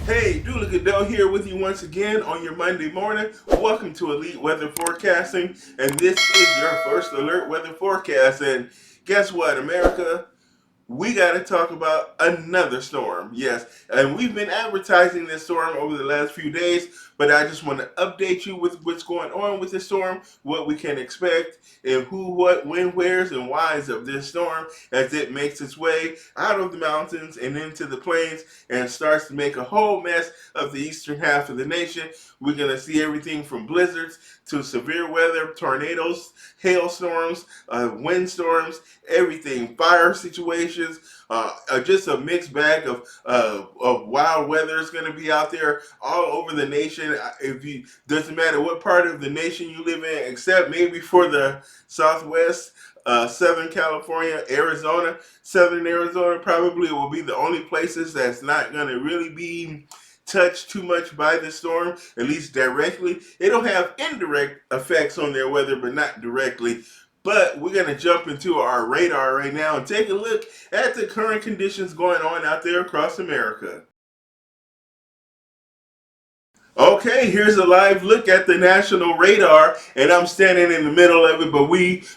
Hey, Dula Goodell here with you once again on your Monday morning. Welcome to Elite Weather Forecasting, and this is your first alert weather forecast. And guess what, America? We got to talk about another storm. Yes, and we've been advertising this storm over the last few days, but I just want to update you with what's going on with this storm, what we can expect, and who, what, when, where's, and whys of this storm as it makes its way out of the mountains and into the plains and starts to make a whole mess of the eastern half of the nation. We're going to see everything from blizzards to severe weather, tornadoes, hailstorms, windstorms, everything, fire situations, just a mixed bag of wild weather is going to be out there all over the nation. If you doesn't matter what part of the nation you live in, except maybe for the Southwest, Southern California, Arizona, Southern Arizona probably will be the only places that's not going to really be touched too much by the storm, at least directly. It'll have indirect effects on their weather, but not directly. But we're going to jump into our radar right now and take a look at the current conditions going on out there across America. Okay, here's a live look at the national radar, and I'm standing in the middle of it, but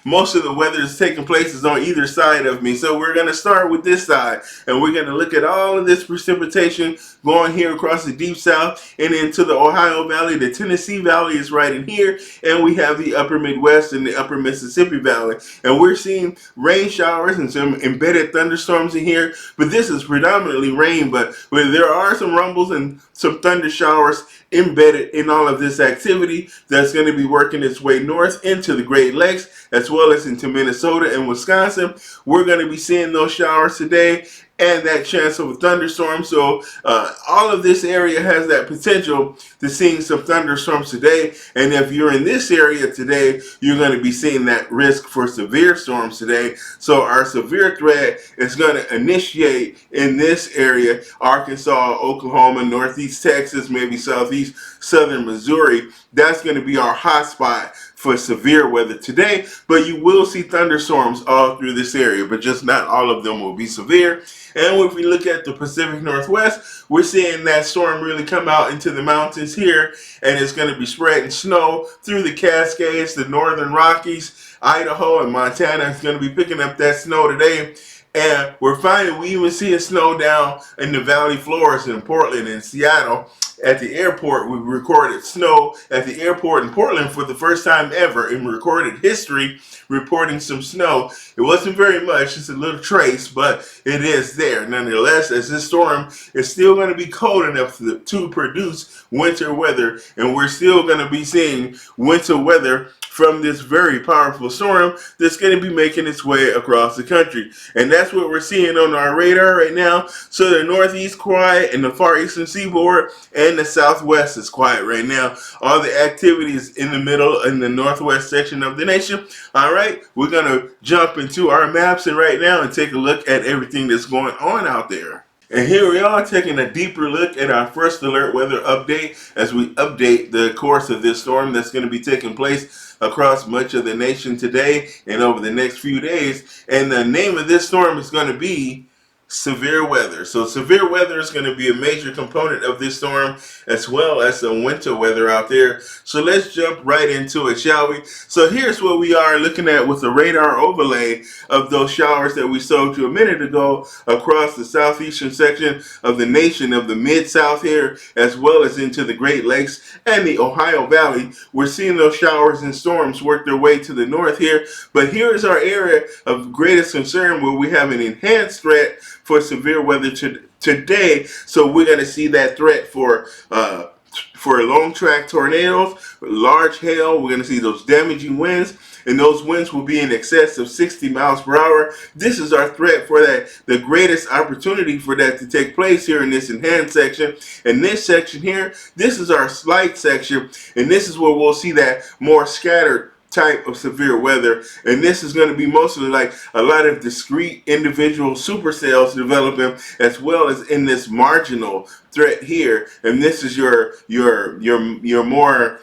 most of the weather is taking places on either side of me. So we're going to start with this side, and we're going to look at all of this precipitation going here across the deep south and into the Ohio Valley. The Tennessee Valley is right in here, and we have the upper Midwest and the upper Mississippi Valley. And we're seeing rain showers and some embedded thunderstorms in here, but this is predominantly rain, but there are some rumbles and some thunder showers embedded in all of this activity that's going to be working its way north into the Great Lakes as well as into Minnesota and Wisconsin. We're going to be seeing those showers today and that chance of a thunderstorm. So all of this area has that potential to seeing some thunderstorms today. And if you're in this area today, you're going to be seeing that risk for severe storms today. So our severe threat is going to initiate in this area: Arkansas, Oklahoma, Northeast Texas, maybe Southeast Southern Missouri. That's going to be our hot spot for severe weather today, but you will see thunderstorms all through this area, but just not all of them will be severe. And if we look at the Pacific Northwest, we're seeing that storm really come out into the mountains here, and it's going to be spreading snow through the Cascades, the northern Rockies, Idaho, and Montana. It's going to be picking up that snow today. And we're finding we even see a snow down in the valley floors in Portland and Seattle. At the airport, we recorded snow at the airport in Portland for the first time ever in recorded history, reporting some snow. It wasn't very much, just a little trace, but it is there. Nonetheless, as this storm is still going to be cold enough to produce winter weather, and we're still going to be seeing winter weather from this very powerful storm that's going to be making its way across the country. And that's what we're seeing on our radar right now. So the Northeast quiet, and the far eastern seaboard and the Southwest is quiet right now. All the activities in the middle and the Northwest section of the nation. All right, we're going to jump into our maps and right now and take a look at everything that's going on out there. And here we are taking a deeper look at our first alert weather update as we update the course of this storm that's going to be taking place across much of the nation today and over the next few days. And the name of this storm is going to be severe weather. So severe weather is going to be a major component of this storm, as well as some winter weather out there. So let's jump right into it, shall we? So here's what we are looking at with the radar overlay of those showers that we showed you a minute ago across the southeastern section of the nation, of the mid-south here, as well as into the Great Lakes and the Ohio Valley. We're seeing those showers and storms work their way to the north here, but here is our area of greatest concern where we have an enhanced threat for severe weather today. So we're going to see that threat for long track tornadoes, large hail. We're going to see those damaging winds, and those winds will be in excess of 60 miles per hour. This is our threat for that, the greatest opportunity for that to take place here in this enhanced section. In this section here, this is our slight section, and this is where we'll see that more scattered type of severe weather, and this is going to be mostly like a lot of discrete individual supercells developing, as well as in this marginal threat here. And this is your more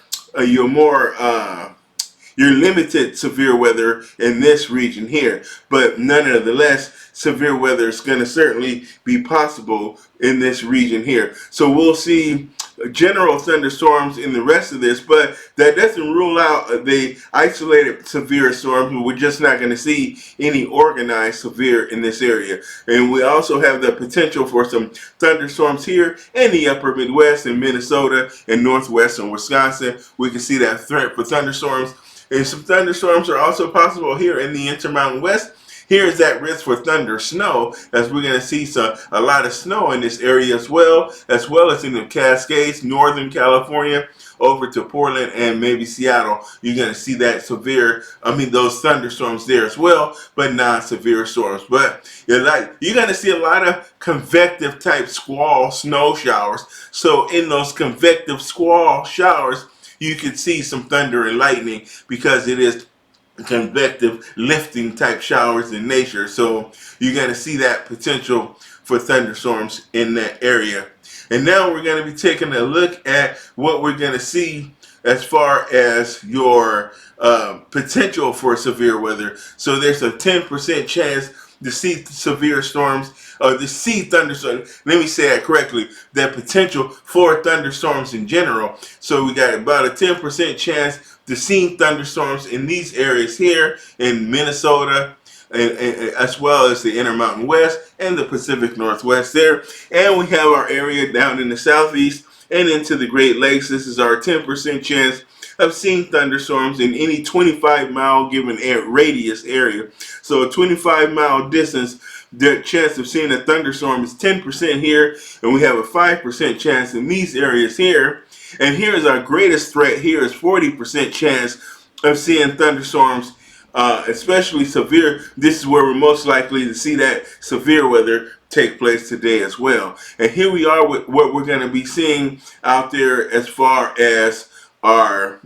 you're limited severe weather in this region here. But nonetheless, severe weather is going to certainly be possible in this region here. So we'll see general thunderstorms in the rest of this, but that doesn't rule out the isolated severe storms. We're just not going to see any organized severe in this area. And we also have the potential for some thunderstorms here in the upper Midwest, in Minnesota, and northwestern Wisconsin. We can see that threat for thunderstorms. And some thunderstorms are also possible here in the Intermountain West. Here is that risk for thunder snow, as we're going to see a lot of snow in this area as well as in the Cascades, Northern California, over to Portland and maybe Seattle. You're going to see that those thunderstorms there as well, but non-severe storms. But you're going to see a lot of convective type squall snow showers. So in those convective squall showers, you can see some thunder and lightning because it is convective lifting type showers in nature. So you're going to see that potential for thunderstorms in that area. And now we're going to be taking a look at what we're going to see as far as your potential for severe weather. So there's a 10% chance to see severe storms, or to see thunderstorms. Let me say that correctly. That potential for thunderstorms in general. So we got about a 10% chance to see thunderstorms in these areas here in Minnesota, and as well as the Intermountain West and the Pacific Northwest there. And we have our area down in the southeast and into the Great Lakes. This is our 10% chance of seeing thunderstorms in any 25-mile given radius area. So a 25-mile distance, the chance of seeing a thunderstorm is 10% here, and we have a 5% chance in these areas here. And here is our greatest threat. Here is 40% chance of seeing thunderstorms, especially severe. This is where we're most likely to see that severe weather take place today as well. And here we are with what we're going to be seeing out there as far as our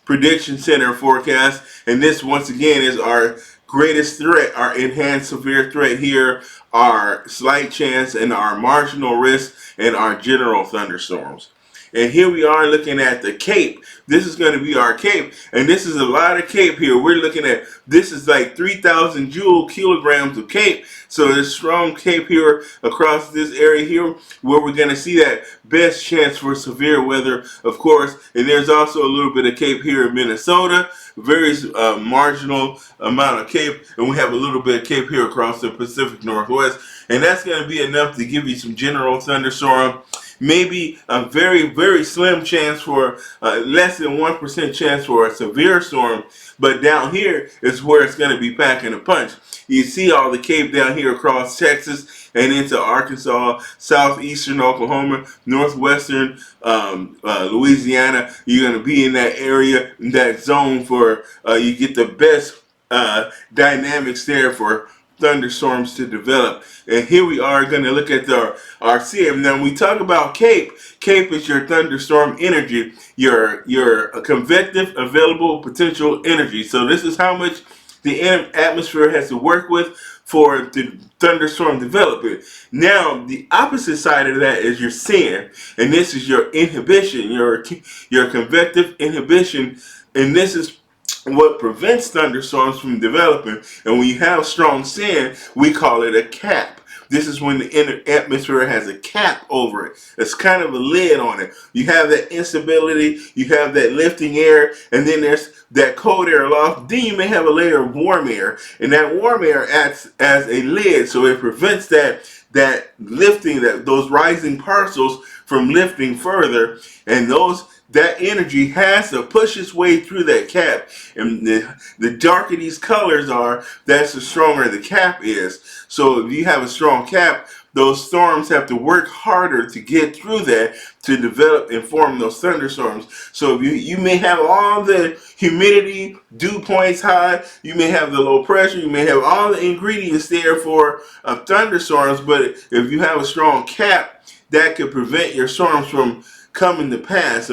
prediction center forecast. And this once again is our greatest threat, our enhanced severe threat here, our slight chance and our marginal risk, and our general thunderstorms. And here we are looking at the Cape. This is going to be our Cape. And this is a lot of Cape here. We're looking at, this is like 3,000 kilograms of Cape. So there's strong Cape here across this area here where we're going to see that best chance for severe weather, of course. And there's also a little bit of Cape here in Minnesota. Very marginal amount of Cape. And we have a little bit of Cape here across the Pacific Northwest. And that's going to be enough to give you some general thunderstorm. Maybe a very, very slim chance for less than 1% chance for a severe storm. But down here is where it's going to be packing a punch. You see all the Cape down here across Texas and into Arkansas, southeastern Oklahoma, northwestern Louisiana. You're going to be in that area, in that zone for you get the best dynamics there for thunderstorms to develop. And here we are going to look at our CM. Now, when we talk about Cape, Cape is your thunderstorm energy, your convective available potential energy. So this is how much the atmosphere has to work with for the thunderstorm development. Now, the opposite side of that is your SIN, and this is your inhibition, your convective inhibition, and this is what prevents thunderstorms from developing. And when you have strong SIN, we call it a cap. This is when the atmosphere has a cap over it. It's kind of a lid on it. You have that instability, you have that lifting air, and then there's that cold air aloft. Then you may have a layer of warm air, and that warm air acts as a lid, so it prevents that lifting, those rising parcels from lifting further, and that energy has to push its way through that cap. And the darker these colors are, that's the stronger the cap is. So if you have a strong cap, those storms have to work harder to get through that to develop and form those thunderstorms. So you may have all the humidity, dew points high, you may have the low pressure, you may have all the ingredients there for thunderstorms, but if you have a strong cap, that could prevent your storms from coming to pass,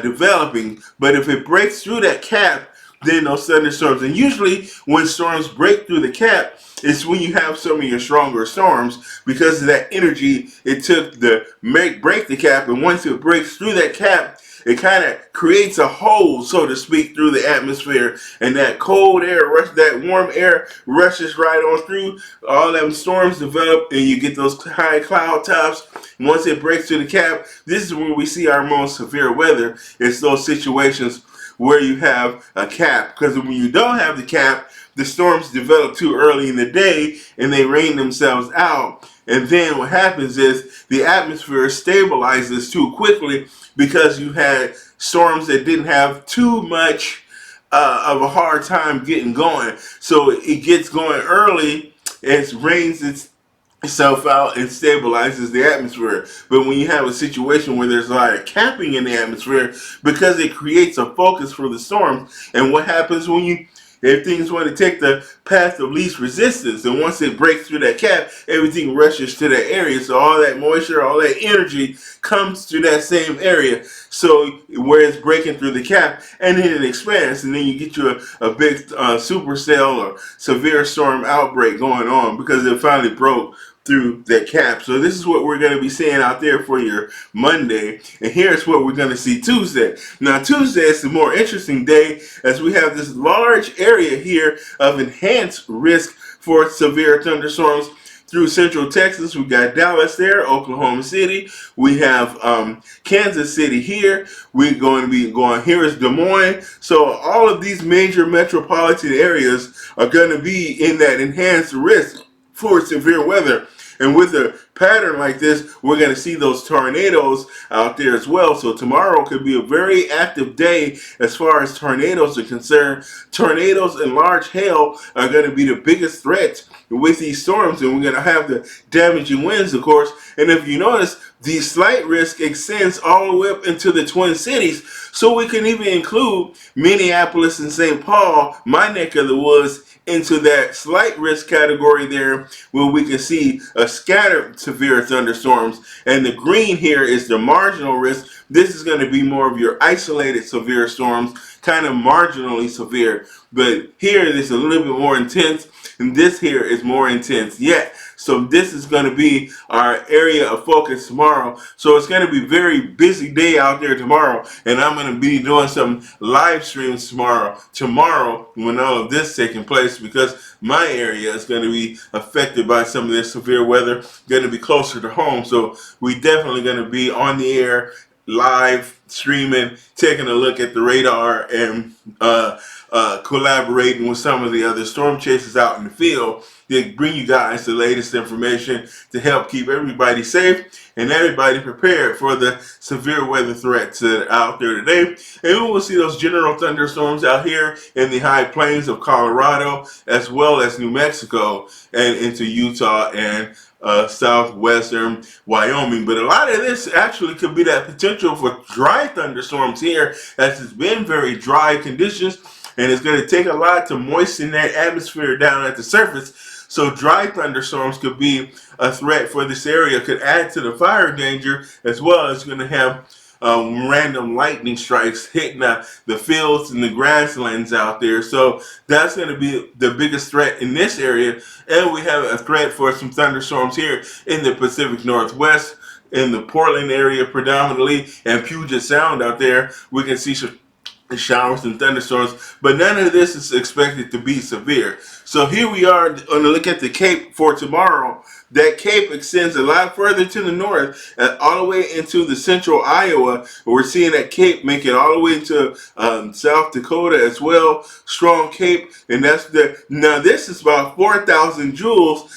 developing. But if it breaks through that cap, then those thunderstorms, and usually when storms break through the cap, it's when you have some of your stronger storms, because of that energy it took to break the cap. And once it breaks through that cap, it kind of creates a hole, so to speak, through the atmosphere, and that cold air that warm air rushes right on through. All them storms develop, and you get those high cloud tops. Once it breaks through the cap, this is where we see our most severe weather. It's those situations where you have a cap, because when you don't have the cap, the storms develop too early in the day and they rain themselves out. And then what happens is the atmosphere stabilizes too quickly because you had storms that didn't have too much of a hard time getting going. So it gets going early, it rains itself out and stabilizes the atmosphere. But when you have a situation where there's a lot of capping in the atmosphere, because it creates a focus for the storm, and what happens if things want to take the path of least resistance, and once it breaks through that cap, everything rushes to that area. So all that moisture, all that energy comes to that same area. So where it's breaking through the cap, and then it expands, and then you get you a big supercell or severe storm outbreak going on because it finally broke through that cap. So this is what we're going to be seeing out there for your Monday. And here's what we're going to see Tuesday. Now Tuesday is the more interesting day, as we have this large area here of enhanced risk for severe thunderstorms through central Texas. We got Dallas there, Oklahoma City. We have Kansas City here. We're going to be going, here is Des Moines. So all of these major metropolitan areas are going to be in that enhanced risk for severe weather. And with a pattern like this, we're going to see those tornadoes out there as well. So tomorrow could be a very active day as far as tornadoes are concerned. Tornadoes and large hail are going to be the biggest threat with these storms, and we're going to have the damaging winds, of course. And if you notice, the slight risk extends all the way up into the Twin Cities. So we can even include Minneapolis and St. Paul, my neck of the woods, into that slight risk category there, where we can see a scattered severe thunderstorms. And the green here is the marginal risk. This is going to be more of your isolated severe storms, kind of marginally severe. But here it is a little bit more intense, and this here is more intense yet. So this is going to be our area of focus tomorrow. So it's going to be a very busy day out there tomorrow, and I'm going to be doing some live streams tomorrow when all of this is taking place, because my area is going to be affected by some of this severe weather, going to be closer to home. So we definitely going to be on the air, live streaming, taking a look at the radar, and collaborating with some of the other storm chasers out in the field to bring you guys the latest information to help keep everybody safe and everybody prepared for the severe weather threats that are out there today. And we will see those general thunderstorms out here in the high plains of Colorado, as well as New Mexico and into Utah and southwestern Wyoming. But a lot of this actually could be that potential for dry thunderstorms here, as it's been very dry conditions, and it's going to take a lot to moisten that atmosphere down at the surface. So dry thunderstorms could be a threat for this area, could add to the fire danger, as well as going to have random lightning strikes hitting the fields and the grasslands out there. So that's going to be the biggest threat in this area. And we have a threat for some thunderstorms here in the Pacific Northwest, in the Portland area predominantly, and Puget Sound out there. We can see some showers and thunderstorms, but none of this is expected to be severe. So here we are on the look at the Cape for tomorrow. That Cape extends a lot further to the north, all the way into the central Iowa. We're seeing that Cape make it all the way into South Dakota as well. Strong Cape, and now this is about 4,000 joules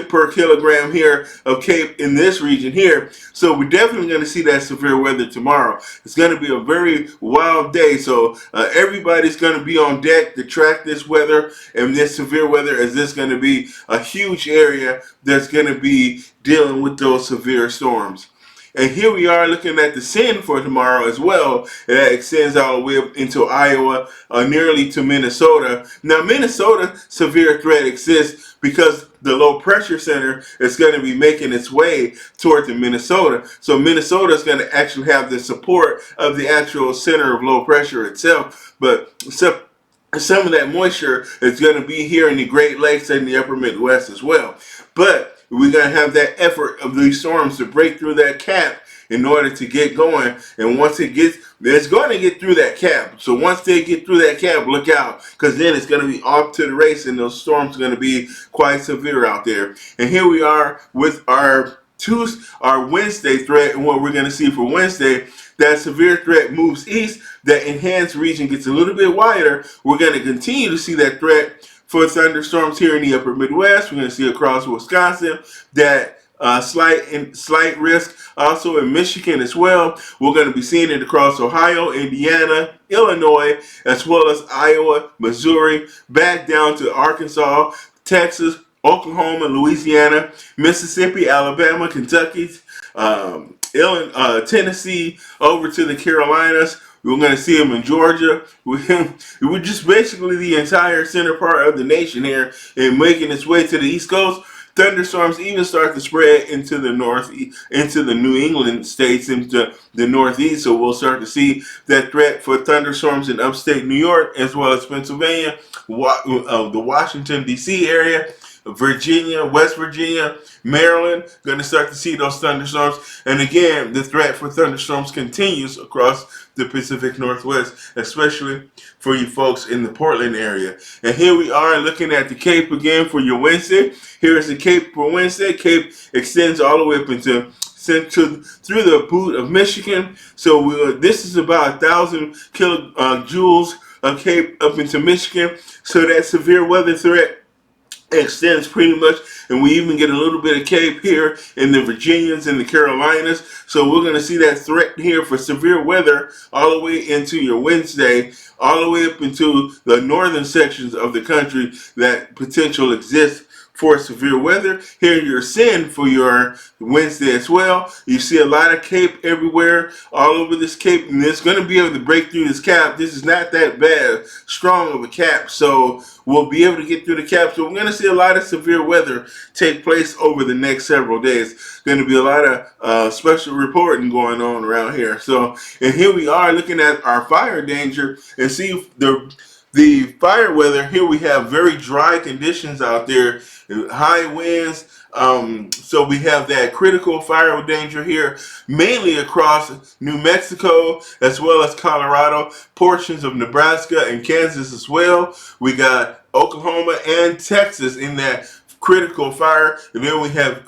per kilogram here of Cape in this region here. So we're definitely going to see that severe weather tomorrow. It's going to be a very wild day. So everybody's going to be on deck to track this weather and this severe weather, as this is going to be a huge area that's going to be dealing with those severe storms. And here we are looking at the SIN for tomorrow as well. And that extends all the way up into Iowa, nearly to Minnesota. Now, Minnesota severe threat exists because the low pressure center is going to be making its way toward the Minnesota. So Minnesota is going to actually have the support of the actual center of low pressure itself. But some of that moisture is going to be here in the Great Lakes and the upper Midwest as well. But we're going to have that effort of these storms to break through that cap in order to get going. And once it's going to get through that cap. So once they get through that cap, look out, because then it's going to be off to the race, and those storms are going to be quite severe out there. And here we are with our Wednesday threat, and what we're going to see for Wednesday. That severe threat moves east. That enhanced region gets a little bit wider. We're going to continue to see that threat for thunderstorms here in the upper Midwest. We're going to see across Wisconsin that slight risk also in Michigan as well. We're going to be seeing it across Ohio, Indiana, Illinois, as well as Iowa, Missouri, back down to Arkansas, Texas, Oklahoma, Louisiana, Mississippi, Alabama, Kentucky, Tennessee, over to the Carolinas. We're going to see them in Georgia. We're just basically the entire center part of the nation here and making its way to the East Coast. Thunderstorms even start to spread into the into the New England states, into the Northeast. So we'll start to see that threat for thunderstorms in upstate New York, as well as Pennsylvania, the Washington, D.C. area, Virginia, West Virginia, Maryland, going to start to see those thunderstorms. And again, the threat for thunderstorms continues across the Pacific Northwest, especially for you folks in the Portland area. And here we are looking at the Cape again for your Wednesday. Here is the Cape for Wednesday. Cape extends all the way up into through the boot of Michigan. So this is about 1,000 kilojoules of Cape up into Michigan. So that severe weather threat extends pretty much, and we even get a little bit of Cape here in the Virginias and the Carolinas. So we're going to see that threat here for severe weather all the way into your Wednesday, all the way up into the northern sections of the country. That potential exists for severe weather. Here you're seeing for your Wednesday as well. You see a lot of Cape everywhere, all over this Cape, and it's going to be able to break through this cap. This is not that bad, strong of a cap, so we'll be able to get through the cap. So we're going to see a lot of severe weather take place over the next several days. Going to be a lot of special reporting going on around here. So, and here we are looking at our fire danger and see the fire weather. Here we have very dry conditions out there, high winds. So we have that critical fire danger here, mainly across New Mexico, as well as Colorado, portions of Nebraska and Kansas as well. We got Oklahoma and Texas in that critical fire. And then we have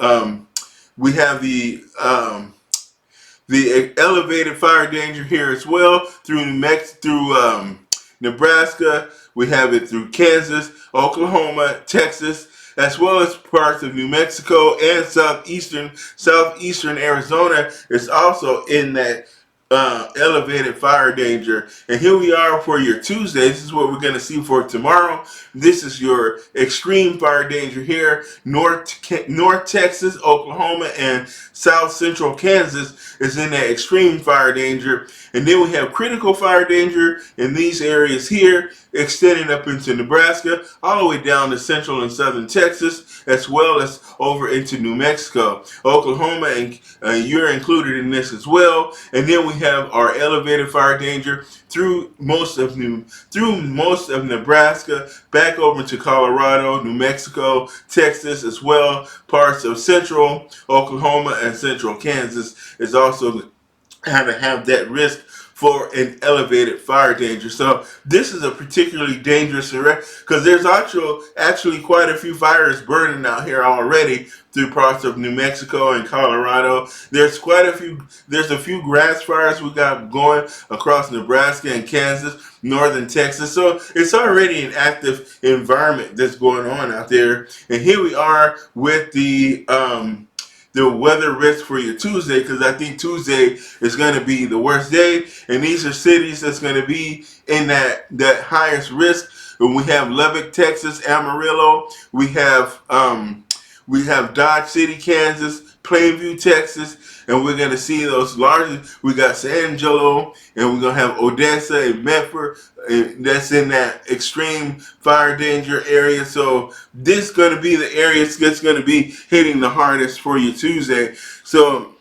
the elevated fire danger here as well through Nebraska. We have it through Kansas, Oklahoma, Texas, as well as parts of New Mexico and southeastern Arizona is also in that elevated fire danger. And here we are for your Tuesday. This is what we're going to see for tomorrow. This is your extreme fire danger here. North Texas, Oklahoma, and south central Kansas is in that extreme fire danger. And then we have critical fire danger in these areas here, extending up into Nebraska, all the way down to central and southern Texas, as well as over into New Mexico. Oklahoma, and you're included in this as well. And then we have our elevated fire danger through most of Nebraska, back over to Colorado, New Mexico, Texas, as well. Parts of central Oklahoma and central Kansas is also going to have that risk for an elevated fire danger. So this is a particularly dangerous area because there's actually quite a few fires burning out here already through parts of New Mexico and Colorado. There's a few grass fires we got going across Nebraska and Kansas, northern Texas. So it's already an active environment that's going on out there. And here we are with the weather risk for your Tuesday, because I think Tuesday is going to be the worst day, and these are cities that's going to be in that highest risk. And we have Lubbock, Texas, Amarillo. We have Dodge City, Kansas, Plainview, Texas, and we're going to see those largest. We got San Angelo, and we're going to have Odessa and Medford. That's in that extreme fire danger area. So this is going to be the areas that's going to be hitting the hardest for you Tuesday. So,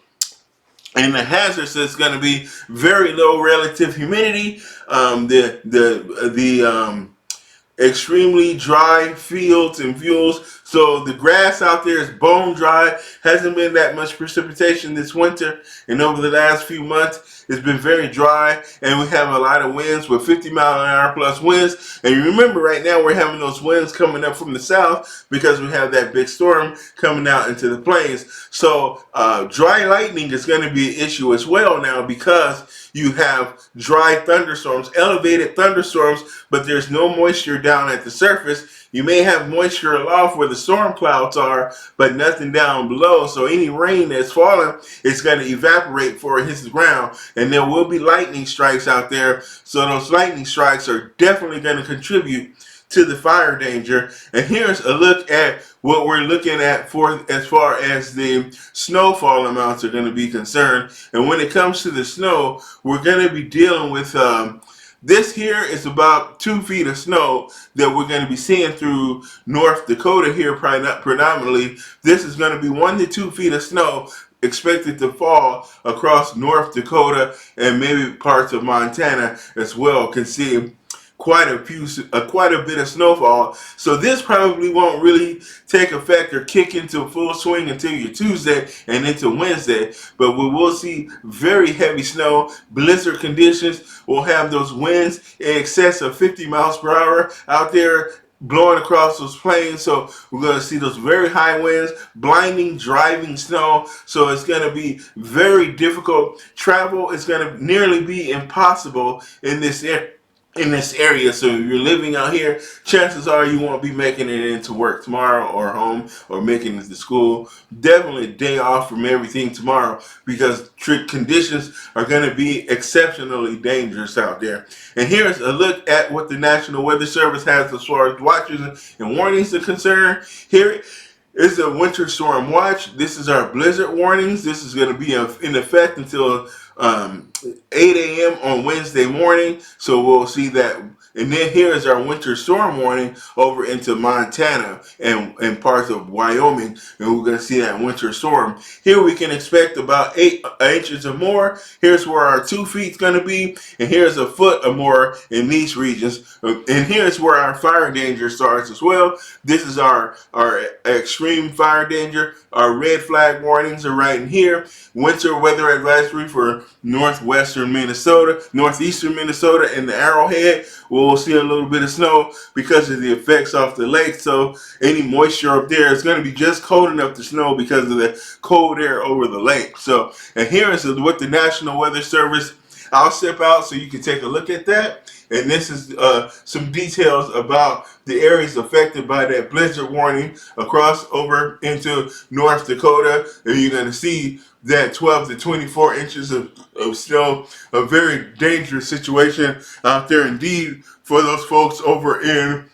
and the hazards is going to be very low relative humidity. The extremely dry fields and fuels. So the grass out there is bone dry. Hasn't been that much precipitation this winter, and over the last few months, it's been very dry, and we have a lot of winds with 50-mile-an-hour plus winds. And you remember, right now we're having those winds coming up from the south because we have that big storm coming out into the plains. So dry lightning is going to be an issue as well now because you have dry thunderstorms, elevated thunderstorms, but there's no moisture down at the surface. You may have moisture aloft where the storm clouds are, but nothing down below. So any rain that's falling is going to evaporate before it hits the ground. And there will be lightning strikes out there. So those lightning strikes are definitely going to contribute to the fire danger. And here's a look at what we're looking at for as far as the snowfall amounts are going to be concerned. And when it comes to the snow, we're going to be dealing with this here is about 2 feet of snow that we're going to be seeing through North Dakota here predominantly. This is going to be 1 to 2 feet of snow expected to fall across North Dakota and maybe parts of Montana as well. Can see quite a bit of snowfall. So this probably won't really take effect or kick into full swing until your Tuesday and into Wednesday. But we will see very heavy snow, blizzard conditions. We'll have those winds in excess of 50 miles per hour out there blowing across those plains. So we're going to see those very high winds, blinding, driving snow. So it's going to be very difficult. Travel is going to nearly be impossible in this area. So if you're living out here, chances are you won't be making it into work tomorrow or home or making it to school. Definitely a day off from everything tomorrow because conditions are going to be exceptionally dangerous out there. And here's a look at what the National Weather Service has as far as watches and warnings are concerned. Here is a winter storm watch. This is our blizzard warnings. This is going to be in effect until 8 a.m. on Wednesday morning. So we'll see that. And then here is our winter storm warning over into Montana and parts of Wyoming. And we're going to see that winter storm. Here we can expect about 8 inches or more. Here's where our 2 feet is going to be. And here's a foot or more in these regions. And here's where our fire danger starts as well. This is our extreme fire danger. Our red flag warnings are right in here. Winter weather advisory for northwestern Minnesota, northeastern Minnesota, and the Arrowhead. We'll see a little bit of snow because of the effects off the lake. So any moisture up there is going to be just cold enough to snow because of the cold air over the lake. So, and here is what the National Weather Service. I'll step out so you can take a look at that. And this is some details about the areas affected by that blizzard warning across over into North Dakota. And you're going to see that 12 to 24 inches of snow, a very dangerous situation out there indeed for those folks over in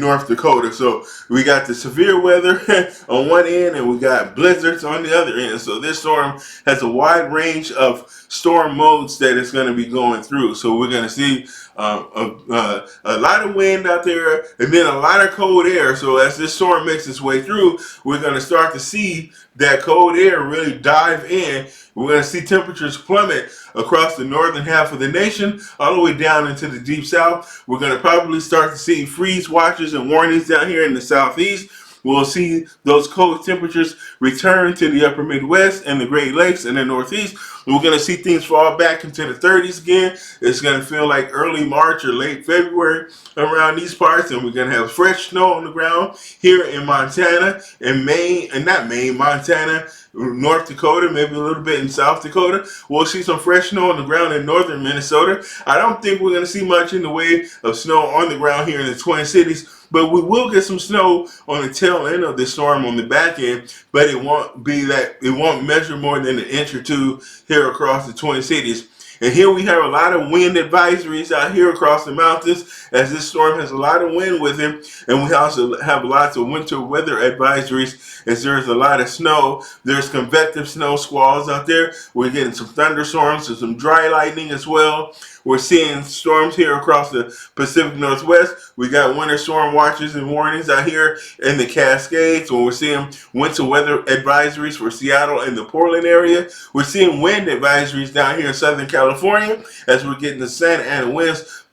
North Dakota. So we got the severe weather on one end and we got blizzards on the other end. So this storm has a wide range of storm modes that it's going to be going through. So we're going to see a lot of wind out there and then a lot of cold air. So as this storm makes its way through, we're going to start to see that cold air really dive in. We're going to see temperatures plummet across the northern half of the nation, all the way down into the deep south. We're going to probably start to see freeze watches and warnings down here in the southeast. We'll see those cold temperatures return to the upper Midwest and the Great Lakes and the Northeast. We're going to see things fall back into the 30s again. It's going to feel like early March or late February around these parts, and we're going to have fresh snow on the ground here in Montana and Maine, and not Maine, Montana, North Dakota, maybe a little bit in South Dakota. We'll see some fresh snow on the ground in northern Minnesota. I don't think we're going to see much in the way of snow on the ground here in the Twin Cities, but we will get some snow on the tail end of the storm on the back end, but it won't measure more than an inch or two here across the Twin Cities. And here we have a lot of wind advisories out here across the mountains as this storm has a lot of wind with it. And we also have lots of winter weather advisories as there's a lot of snow. There's convective snow squalls out there. We're getting some thunderstorms and some dry lightning as well. We're seeing storms here across the Pacific Northwest. We got winter storm watches and warnings out here in the Cascades. When we're seeing winter weather advisories for Seattle and the Portland area. We're seeing wind advisories down here in Southern California as we're getting the Santa Ana winds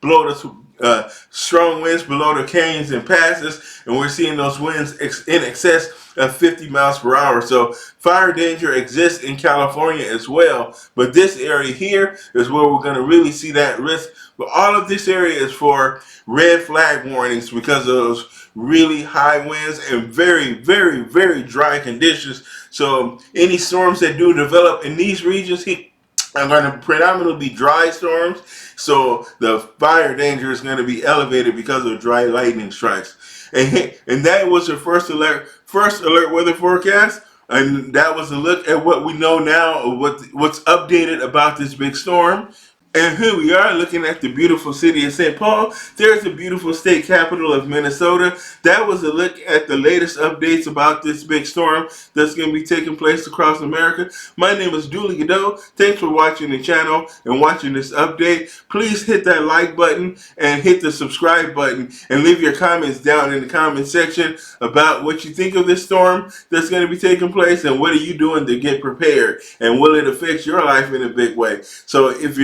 strong winds below the canyons and passes, and we're seeing those winds in excess of 50 miles per hour. So fire danger exists in California as well, but this area here is where we're going to really see that risk. But all of this area is for red flag warnings because of those really high winds and very, very, very dry conditions. So any storms that do develop in these regions, are going to predominantly be dry storms, so the fire danger is going to be elevated because of dry lightning strikes. And that was your first alert weather forecast. And that was a look at what we know now, of what's updated about this big storm. And here we are looking at the beautiful city of St. Paul. There's the beautiful state capital of Minnesota. That was a look at the latest updates about this big storm that's going to be taking place across America. My name is Dooley Godot. Thanks for watching the channel and watching this update. Please hit that like button and hit the subscribe button and leave your comments down in the comment section about what you think of this storm that's going to be taking place and what are you doing to get prepared and will it affect your life in a big way. So if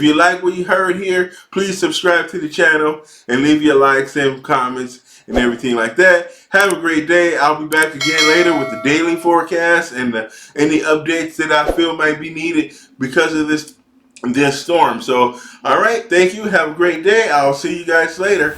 you like what you heard here, please subscribe to the channel and leave your likes and comments and everything like that. Have a great day. I'll be back again later with the daily forecast and any updates that I feel might be needed because of this storm. So, all right, thank you. Have a great day. I'll see you guys later.